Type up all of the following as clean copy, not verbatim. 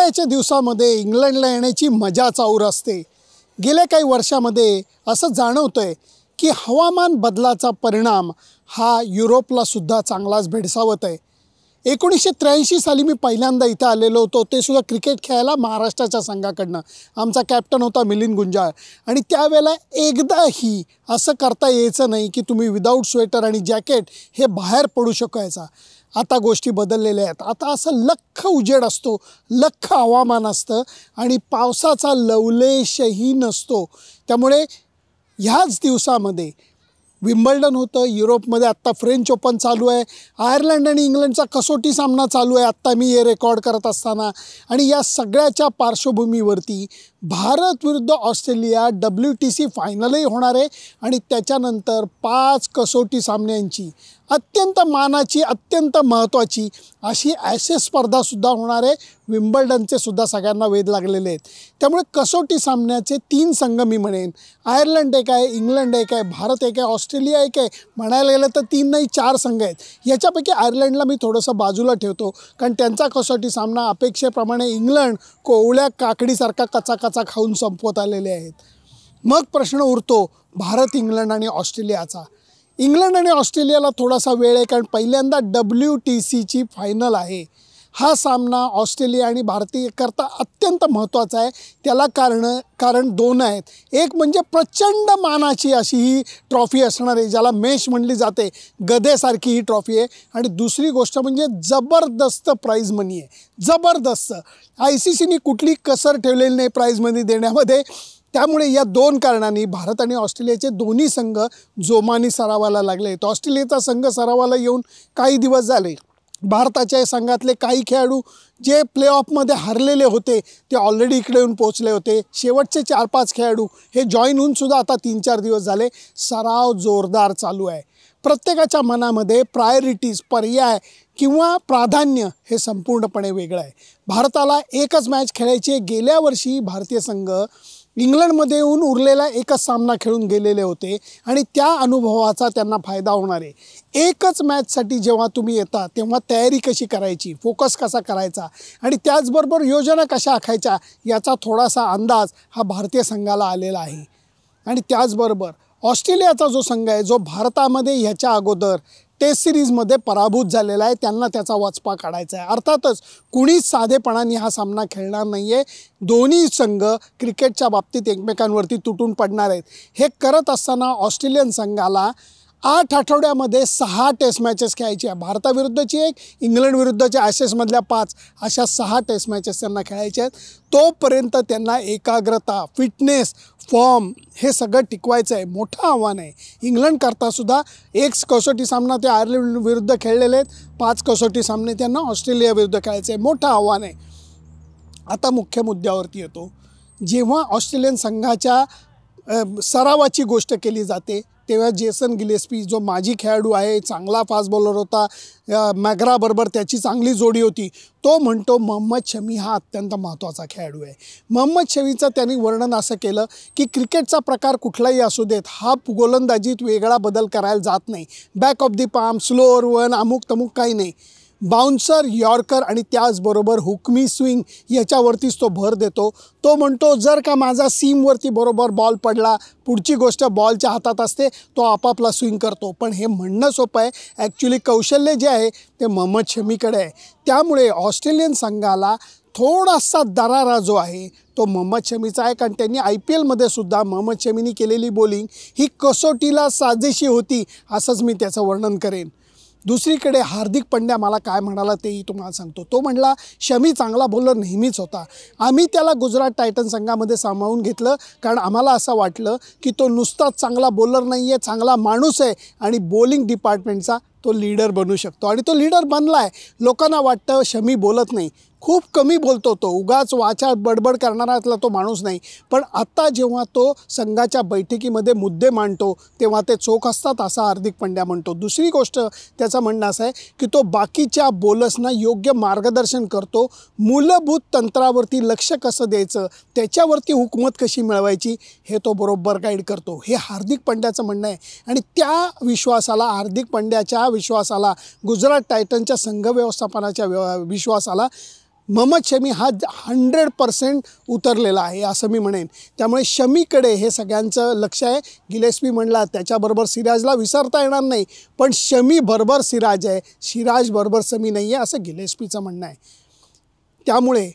हिवाळ्याच्या दिवसामध्ये इंग्लंडला येण्याची मजाच और असते। गेल्या काही वर्षामध्ये असं जाणवतंय की हवामान बदलाचा परिणाम हा युरोपला सुद्धा चांगलाच भेडसावत आहे। 1983 साली मी पहिल्यांदा इथं आलेलो होतो, ते सुद्धा क्रिकेट खेळायला महाराष्ट्राच्या संघाकडनं। आमचा कॅप्टन होता मिलिंद गुंजाळ आणि त्यावेळेला एकदाही असं करता यायचं नाही की तुम्ही विदाऊट स्वेटर आणि जॅकेट हे बाहेर पडू शकायचा। आता गोष्टी बदललेल्या आहेत। आता असं लख्ख उजेड असतो, लख्ख हवामान असतं आणि पावसाचा लवलेशही नसतो। त्यामुळे ह्याच दिवसामध्ये विम्बल्डन होतं, युरोपमध्ये आत्ता फ्रेंच ओपन चालू आहे, आयर्लंड आणि इंग्लंडचा कसोटी सामना चालू आहे आत्ता मी हे रेकॉर्ड करत असताना। आणि या सगळ्याच्या पार्श्वभूमीवरती भारत विरुद्ध ऑस्ट्रेलिया WTC फायनलही होणार आहे आणि त्याच्यानंतर 5 कसोटी सामन्यांची अत्यंत मानाची, अत्यंत महत्त्वाची अशी ॲशेस स्पर्धासुद्धा होणार आहे। विम्बल्डनचे सुद्धा सगळ्यांना वेध लागलेले आहेत। त्यामुळे कसोटी सामन्याचे 3 संघ मी म्हणेन, आयर्लंड एक आहे, इंग्लंड एक आहे, भारत एक आहे, ऑस्ट्रेलिया एक आहे। म्हणायला गेलं तर 3 नाही 4 संघ आहेत। याच्यापैकी आयर्लंडला मी थोडंसं बाजूला ठेवतो, कारण त्यांचा कसोटी सामना अपेक्षेप्रमाणे इंग्लंड कोवळ्या काकडीसारखा कचाकचा खाऊन संपवत आलेले आहेत। मग प्रश्न उरतो भारत, इंग्लंड आणि ऑस्ट्रेलियाचा। इंग्लंड आणि ऑस्ट्रेलियाला थोडासा वेळ आहे, कारण पहिल्यांदा WTCची फायनल आहे। हा सामना ऑस्ट्रेलिया आणि भारताकरता अत्यंत महत्त्वाचा आहे। त्याला कारण 2 आहेत। एक म्हणजे प्रचंड मानाची अशी ही ट्रॉफी असणार आहे, ज्याला मेष म्हणली जाते, गदेसारखी ही ट्रॉफी आहे। आणि दुसरी गोष्ट म्हणजे जबरदस्त प्राईज मनी आहे, जबरदस्त। ICCने कुठली कसर ठेवलेली नाही प्राईज मनी देण्यामध्ये। त्यामुळे या 2 कारणांनी भारत आणि ऑस्ट्रेलियाचे दोन्ही संघ जोमाने सरावाला लागले आहेत। ऑस्ट्रेलियाचा संघ सरावाला येऊन काही दिवस झाले। भारताच्या संघातले काही खेळाडू जे प्लेऑफमध्ये हरलेले होते ते ऑलरेडी इकडे येऊन पोहोचले होते। शेवटचे 4-5 खेळाडू हे जॉईन होऊन सुद्धा आता 3-4 दिवस झाले। सराव जोरदार चालू आहे। प्रत्येकाच्या मनामध्ये प्रायोरिटीज, पर्याय किंवा प्राधान्य हे संपूर्णपणे वेगळं आहे। भारताला एकच मॅच खेळायची। गेल्या वर्षी भारतीय संघ इंग्लंडमध्ये येऊन उरलेला एकच सामना खेळून गेलेले होते आणि त्या अनुभवाचा त्यांना फायदा होणार आहे। एकच मॅचसाठी जेव्हा तुम्ही येता तेव्हा तयारी कशी करायची, फोकस कसा करायचा आणि त्याचबरोबर योजना कशा आखायच्या याचा थोडासा अंदाज हा भारतीय संघाला आलेला आहे। आणि त्याचबरोबर ऑस्ट्रेलियाचा जो संघ आहे, जो भारतामध्ये ह्याच्या अगोदर टेस्ट सिरीजमध्ये पराभूत झालेला आहे, त्यांना त्याचा वचपा काढायचा आहे। अर्थातच कुणीच साधेपणाने हा सामना खेळणार नाही आहे। दोन्ही संघ क्रिकेटच्या बाबतीत एकमेकांवरती तुटून पडणार आहेत। हे करत असताना ऑस्ट्रेलियन संघाला 8 आठवड्यामध्ये 6 टेस्ट मॅचेस खेळायची आहे। भारताविरुद्धची 1, इंग्लंड विरुद्धच्या ॲशेसमधल्या 5 अशा 6 टेस्ट मॅचेस त्यांना खेळायचे आहेत। तोपर्यंत त्यांना एकाग्रता, फिटनेस, फॉर्म हे सगळं टिकवायचं आहे। मोठं आव्हान आहे। इंग्लंडकरता सुद्धा 1 कसोटी सामना ते आयर्लंड विरुद्ध खेळलेले आहेत, 5 कसोटी सामने त्यांना ऑस्ट्रेलिया विरुद्ध खेळायचे आहे। मोठं आव्हान आहे। आता मुख्य मुद्द्यावरती येतो। जेव्हा ऑस्ट्रेलियन संघाच्या सरावाची गोष्ट केली जाते तेव्हा जेसन गिलेस्पी जो माजी खेळाडू आहे, चांगला फास्ट बॉलर होता, मॅग्राबरोबर त्याची चांगली जोडी होती, तो म्हणतो मोहम्मद शमी हा अत्यंत महत्त्वाचा खेळाडू आहे। मोहम्मद शमीचं त्यांनी वर्णन असं केलं की क्रिकेटचा प्रकार कुठलाही असू देत, हा गोलंदाजीत वेगळा बदल करायला जात नाही। Back of the palm, slower one, अमुक तमुक काही नाही। बाउन्सर, यॉर्कर आणि त्याचबरोबर हुकमी स्विंग याच्यावरतीच तो भर देतो। तो म्हणतो जर का माझा सीमवरती बरोबर बॉल पडला, पुढची गोष्ट बॉलच्या हातात असते, तो आपापला स्विंग करतो। पण हे म्हणणं सोपं आहे, ॲक्च्युली कौशल्य जे आहे ते मोहम्मद शमीकडे आहे। त्यामुळे ऑस्ट्रेलियन संघाला थोडासा दरारा जो आहे तो मोहम्मद शमीचा आहे, कारण त्यांनी IPLमध्ये सुद्धा मोहम्मद शमीने केलेली बॉलिंग ही कसोटीला साजेशी होती, असंच मी त्याचं वर्णन करेन। दुसरीकडे हार्दिक पंड्या मला काय म्हणाला तेही तुम्हाला सांगतो। तो म्हणला शमी चांगला बॉलर नेहमीच होता, आम्ही त्याला गुजरात टायटन संघामध्ये सामावून घेतलं कारण आम्हाला असं वाटलं की तो नुसताच चांगला बॉलर नाही आहे, चांगला माणूस आहे आणि बॉलिंग डिपार्टमेंटचा तो लीडर बनू शकतो। आणि तो लीडर बनला आहे। लोकांना वाटतं शमी बोलत नाही, खूप कमी बोलतो, तो उगाच वाचा बडबड करणारातला तो माणूस नाही। पण आता जेव्हा तो संघाच्या बैठकीमध्ये मुद्दे मांडतो तेव्हा ते चोख असतात, असा हार्दिक पंड्या म्हणतो। दुसरी गोष्ट त्याचं म्हणणं असं आहे की तो बाकीच्या बॉलर्सना योग्य मार्गदर्शन करतो, मूलभूत तंत्रावरती लक्ष कसं द्यायचं, त्याच्यावरती हुकूमत कशी मिळवायची हे तो बरोबर गाईड करतो। हे हार्दिक पंड्याचं म्हणणं आहे। आणि त्या विश्वासाला, हार्दिक पंड्याच्या विश्वासाला, गुजरात टायटनच्या संघ व्यवस्थापनाच्या विश्वासाला मोहम्मद शमी हा 100% उतरलेला आहे असं मी म्हणेन. त्यामुळे शमीकडे हे सगळ्यांचं लक्ष आहे. गिलेस्पी म्हणला त्याच्याबरोबर सिराजला विसरता येणार नाही, पण शमी बरोबर सिराज आहे, सिराज बरोबर शमी नाही आहे असं गिलेस्पीचं म्हणणं आहे. त्यामुळे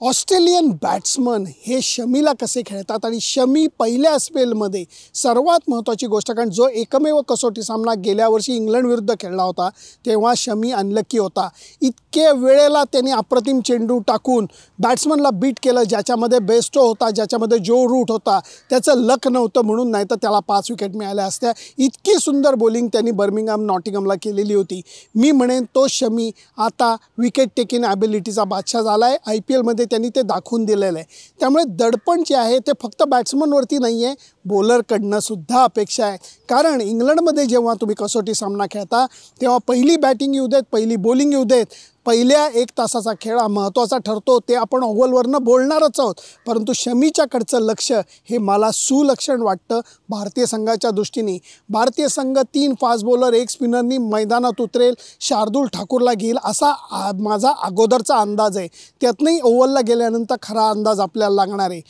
ऑस्ट्रेलियन बॅट्समन हे शमीला कसे खेळतात आणि शमी पहिल्या स्पेलमध्ये सर्वात महत्त्वाची गोष्ट, कारण जो एकमेव कसोटी सामना गेल्या वर्षी इंग्लंड विरुद्ध खेळला होता तेव्हा शमी अनलकी होता. इतके वेळेला त्यांनी अप्रतिम चेंडू टाकून बॅट्समनला बीट केलं, ज्याच्यामध्ये बेस्टो होता, ज्याच्यामध्ये जो रूट होता. त्याचं लक नव्हतं म्हणून, नाही तर त्याला 5 विकेट मिळाल्या असत्या. इतकी सुंदर बॉलिंग त्यांनी बर्मिंगहॅम नॉटिंगमला केलेली होती. मी म्हणेन तो शमी आता विकेट टेकिंग ॲबिलिटीचा बादशाह झाला आहे. IPLमध्ये त्यांनी ते दाखवून दिलेलं आहे. त्यामुळे दडपण जे आहे ते फक्त बॅट्समनवरती नाही आहे, बॉलरकडनं सुद्धा अपेक्षा आहे. कारण इंग्लंडमध्ये जेव्हा तुम्ही कसोटी सामना खेळता तेव्हा पहिली बॅटिंग येऊ देत, पहिली बॉलिंग येऊ देत, पहिल्या 1 तासाचा खेळ हा महत्त्वाचा ठरतो. ते आपण ओव्हलवरनं बोलणारच आहोत, परंतु शमीच्याकडचं लक्ष हे मला सुलक्षण वाटतं भारतीय संघाच्या दृष्टीने. भारतीय संघ 3 फास्ट बॉलर 1 स्पिनरनी मैदानात उतरेल, शार्दूल ठाकूरला घेईल असा माझा अगोदरचा अंदाज आहे. त्यातनंही ओव्हलला गेल्यानंतर खरा अंदाज आपल्याला लागणार आहे.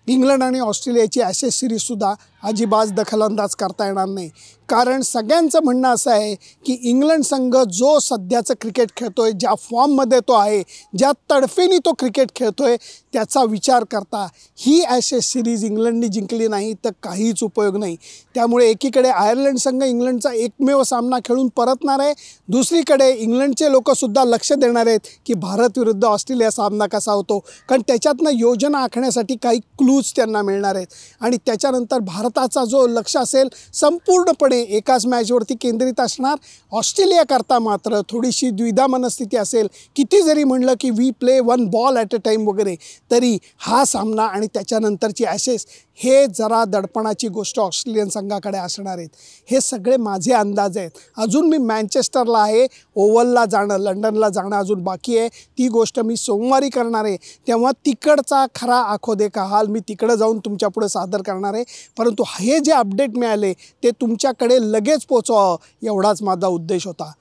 इंग्लंड आणि ऑस्ट्रेलियाची ॲशेस सिरीजसुद्धा अजिबात दखलंदाज करता येणार नाही. कारण सगळ्यांचं म्हणणं असं आहे की इंग्लंड संघ जो सध्याचं क्रिकेट खेळतो आहे, ज्या फॉर्ममध्ये तो आहे, ज्या तडफेने तो क्रिकेट खेळतो आहे, त्याचा विचार करता ही ॲशेस सिरीज इंग्लंडनी जिंकली नाही तर काहीच उपयोग नाही. त्यामुळे एकीकडे आयर्लंड संघ इंग्लंडचा एकमेव सामना खेळून परतणार आहे, दुसरीकडे इंग्लंडचे लोकसुद्धा लक्ष देणार आहेत की भारत विरुद्ध ऑस्ट्रेलिया सामना कसा होतो. कारण त्याच्यातनं योजना आखण्यासाठी काही क्लूज त्यांना मिळणार आहेत. आणि त्याच्यानंतर भारताचा जो लक्ष असेल संपूर्णपणे एकाच मॅचवरती केंद्रित असणार. ऑस्ट्रेलियाकरता मात्र थोडीशी द्विधा मनस्थिती असेल. किती जरी म्हणलं की we play 1 ball at a time वगैरे, तरी हा सामना आणि त्याच्यानंतरची ॲशेस हे जरा दडपणाची गोष्ट ऑस्ट्रेलियन संघाकडे असणार आहेत. हे सगळे माझे अंदाज आहेत. अजून मी मँचेस्टरला आहे, ओव्हलला जाणं, लंडनला जाणं अजून बाकी आहे. ती गोष्ट मी सोमवारी करणार आहे, तेव्हा तिकडचा खरा आखो देखा हाल मी तिकडं जाऊन तुमच्यापुढे सादर करणार आहे. परंतु हे जे अपडेट मिळाले ते तुमच्याकडे लगेच पोचवावं एवढाच माझा उद्देश होता.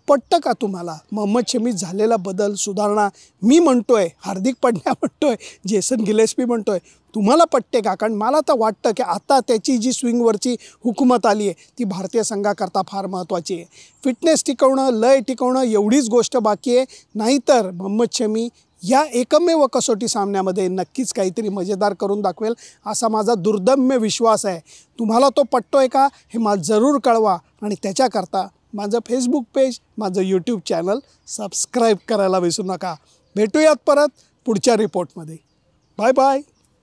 पटतं का तुम्हाला मोहम्मद शमीत झालेला बदल, सुधारणा? मी म्हणतोय, हार्दिक पांड्या म्हणतोय, जेसन गिलेस्पी म्हणतोय, तुम्हाला पटते का? कारण मला तर वाटतं की आता त्याची जी स्विंगवरची हुकूमत आली आहे ती भारतीय संघाकरता फार महत्त्वाची आहे. फिटनेस टिकवणं, लय टिकवणं एवढीच गोष्ट बाकी आहे. नाहीतर मोहम्मद शमी या एकमेव कसोटी सामन्यामध्ये नक्कीच काहीतरी मजेदार करून दाखवेल असा माझा दुर्दम्य विश्वास आहे. तुम्हाला तो पटतोय का हे मला जरूर कळवा. आणि त्याच्याकरता माझं फेसबुक पेज, माझं यूट्यूब चॅनल सबस्क्राईब करायला विसरू नका. भेटूयात परत पुढच्या रिपोर्टमध्ये. Bye bye.